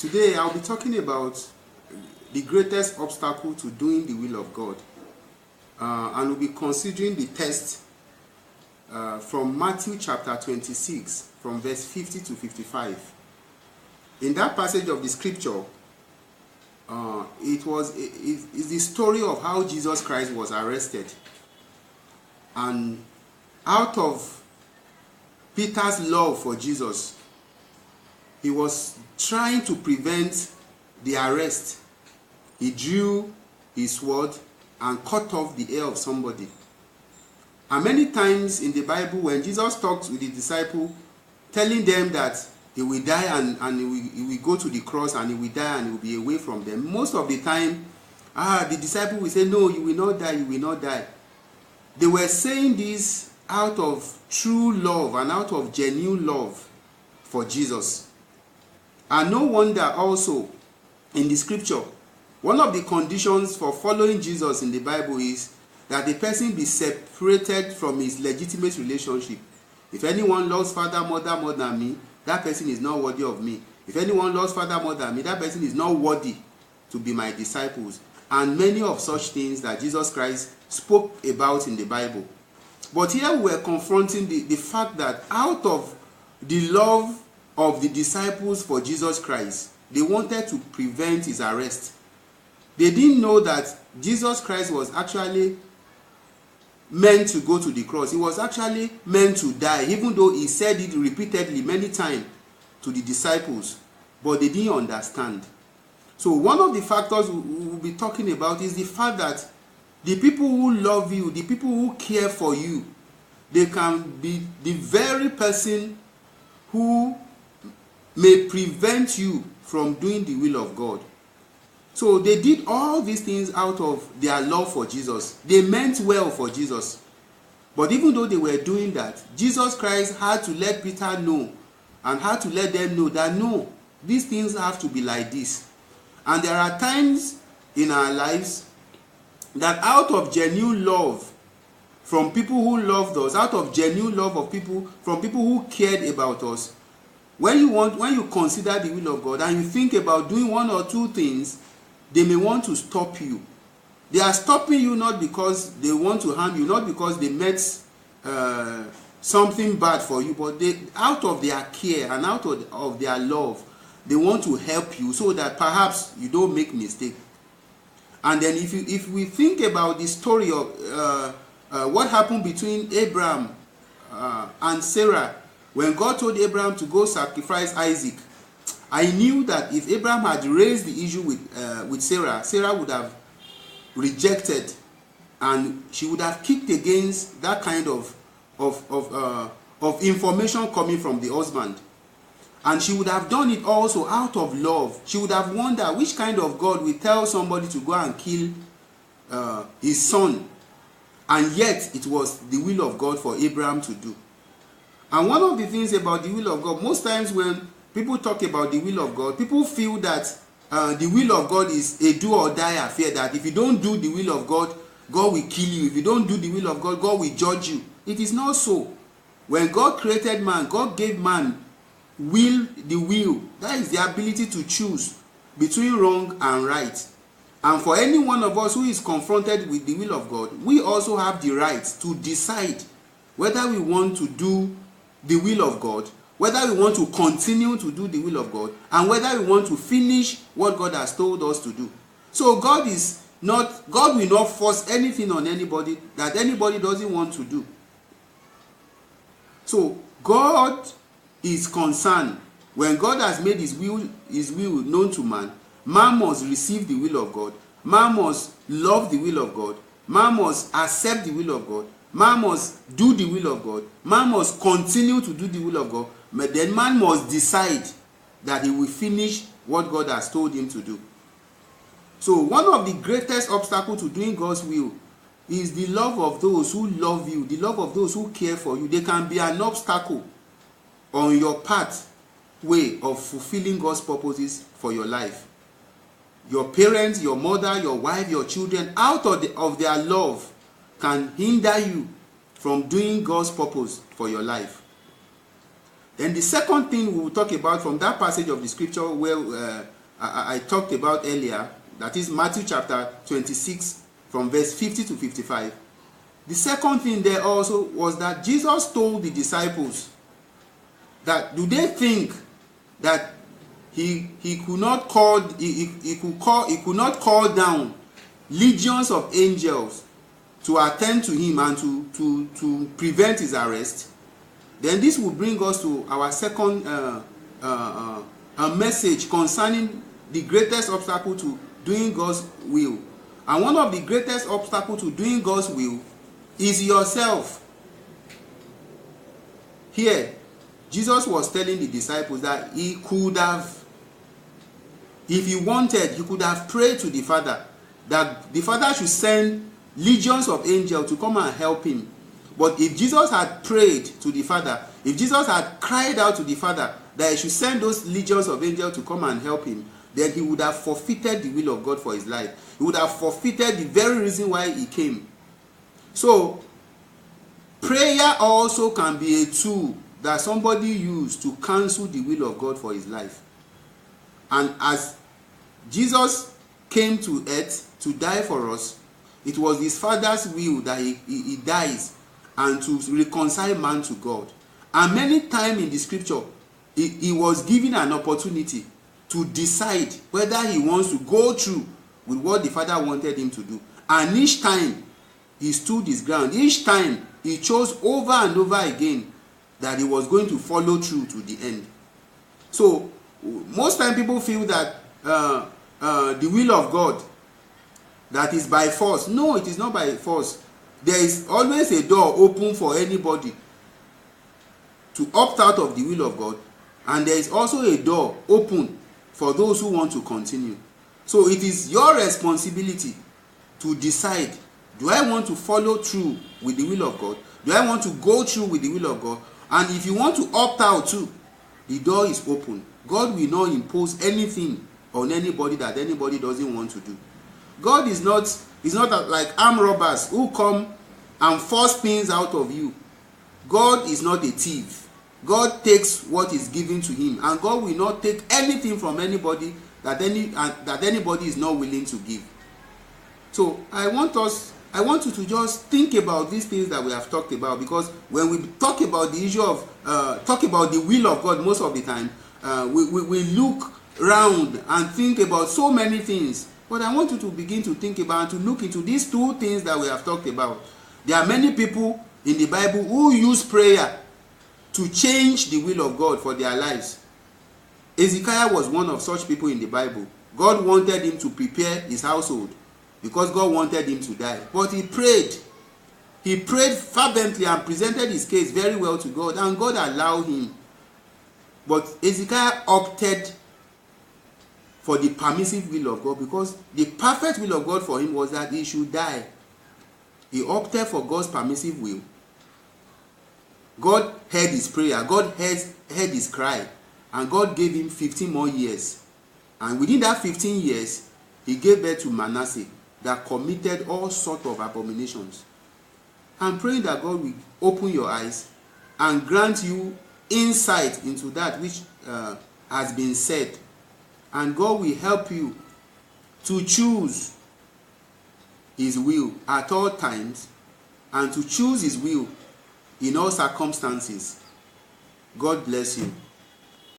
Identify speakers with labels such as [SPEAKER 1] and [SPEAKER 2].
[SPEAKER 1] Today I'll be talking about the greatest obstacle to doing the will of God. And we'll be considering the text from Matthew chapter 26, from verse 50 to 55. In that passage of the scripture, it's the story of how Jesus Christ was arrested. And out of Peter's love for Jesus, he was trying to prevent the arrest. He drew his sword and cut off the ear of somebody. And many times in the Bible, when Jesus talks with the disciple, telling them that he will die and he will go to the cross and he will die and he will be away from them, most of the time, the disciple will say, no, you will not die, you will not die. They were saying this out of true love and out of genuine love for Jesus. And no wonder also in the scripture, one of the conditions for following Jesus in the Bible is that the person be separated from his legitimate relationship. If anyone loves father, mother more than me, that person is not worthy of me. If anyone loves father more than me, that person is not worthy to be my disciples. And many of such things that Jesus Christ spoke about in the Bible. But here we are confronting the fact that out of the love of the disciples for Jesus Christ, they wanted to prevent his arrest. They didn't know that Jesus Christ was actually meant to go to the cross. He was actually meant to die, even though he said it repeatedly many times to the disciples, but they didn't understand. So one of the factors we will be talking about is the fact that the people who love you, the people who care for you, they can be the very person who may prevent you from doing the will of God. So they did all these things out of their love for Jesus. They meant well for Jesus. But even though they were doing that, Jesus Christ had to let Peter know and had to let them know that no, these things have to be like this. And there are times in our lives that out of genuine love from people who loved us, out of genuine love of people, from people who cared about us, when you consider the will of God and you think about doing one or two things, they may want to stop you. They are stopping you not because they want to harm you, not because they met something bad for you, but they, out of their care and out of their love, they want to help you so that perhaps you don't make mistake. And then if we think about the story of what happened between Abraham and Sarah, when God told Abraham to go sacrifice Isaac, I knew that if Abraham had raised the issue with Sarah, Sarah would have rejected and she would have kicked against that kind of information coming from the husband. And she would have done it also out of love. She would have wondered which kind of God will tell somebody to go and kill his son. And yet it was the will of God for Abraham to do. And one of the things about the will of God, most times when people talk about the will of God, people feel that the will of God is a do or die affair, that if you don't do the will of God, God will kill you. If you don't do the will of God, God will judge you. It is not so. When God created man, God gave man the will. That is the ability to choose between wrong and right. And for any one of us who is confronted with the will of God, we also have the right to decide whether we want to do the will of God, whether we want to continue to do the will of God, and whether we want to finish what God has told us to do. So God will not force anything on anybody that anybody doesn't want to do. So God is concerned when God has made his will known to man. Man must receive the will of God. Man must love the will of God. Man must accept the will of God. Man must do the will of God. Man must continue to do the will of God. But then man must decide that he will finish what God has told him to do. So one of the greatest obstacles to doing God's will is the love of those who love you, the love of those who care for you. They can be an obstacle on your pathway of fulfilling God's purposes for your life. Your parents, your mother, your wife, your children, out of their love, can hinder you from doing God's purpose for your life. Then the second thing we will talk about from that passage of the scripture where I talked about earlier, that is Matthew chapter 26 from verse 50 to 55. The second thing there also was that Jesus told the disciples that, do they think that he could not call down legions of angels to attend to him and to prevent his arrest? Then this will bring us to our second message concerning the greatest obstacle to doing God's will. And one of the greatest obstacles to doing God's will is yourself. Here, Jesus was telling the disciples that he could have, if he wanted, he could have prayed to the Father that the Father should send legions of angels to come and help him. But if Jesus had prayed to the Father, if Jesus had cried out to the Father that he should send those legions of angels to come and help him, then he would have forfeited the will of God for his life. He would have forfeited the very reason why he came. So, prayer also can be a tool that somebody used to cancel the will of God for his life. And as Jesus came to earth to die for us, it was his Father's will that he dies and to reconcile man to God. And many times in the scripture, he was given an opportunity to decide whether he wants to go through with what the Father wanted him to do. And each time, he stood his ground. Each time, he chose over and over again that he was going to follow through to the end. So, most time people feel that the will of God, that is by force. No, it is not by force. There is always a door open for anybody to opt out of the will of God, and there is also a door open for those who want to continue. So it is your responsibility to decide, do I want to follow through with the will of God? Do I want to go through with the will of God? And if you want to opt out too, the door is open. God will not impose anything on anybody that anybody doesn't want to do. God is not like armed robbers who come and force things out of you. God is not a thief. God takes what is given to him, and God will not take anything from anybody that anybody is not willing to give. So I want you to just think about these things that we have talked about, because when we talk about the issue of talk about the will of God, most of the time we look round and think about so many things. But I want you to begin to think about and to look into these two things that we have talked about. There are many people in the Bible who use prayer to change the will of God for their lives. Ezekiel was one of such people in the Bible. God wanted him to prepare his household because God wanted him to die. But he prayed. He prayed fervently and presented his case very well to God, and God allowed him. But Ezekiel opted for the permissive will of God, because the perfect will of God for him was that he should die. He opted for God's permissive will. God heard his prayer. God heard his cry. And God gave him 15 more years. And within that 15 years, he gave birth to Manasseh, that committed all sorts of abominations. I'm praying that God will open your eyes and grant you insight into that which has been said. And God will help you to choose his will at all times, and to choose his will in all circumstances. God bless you.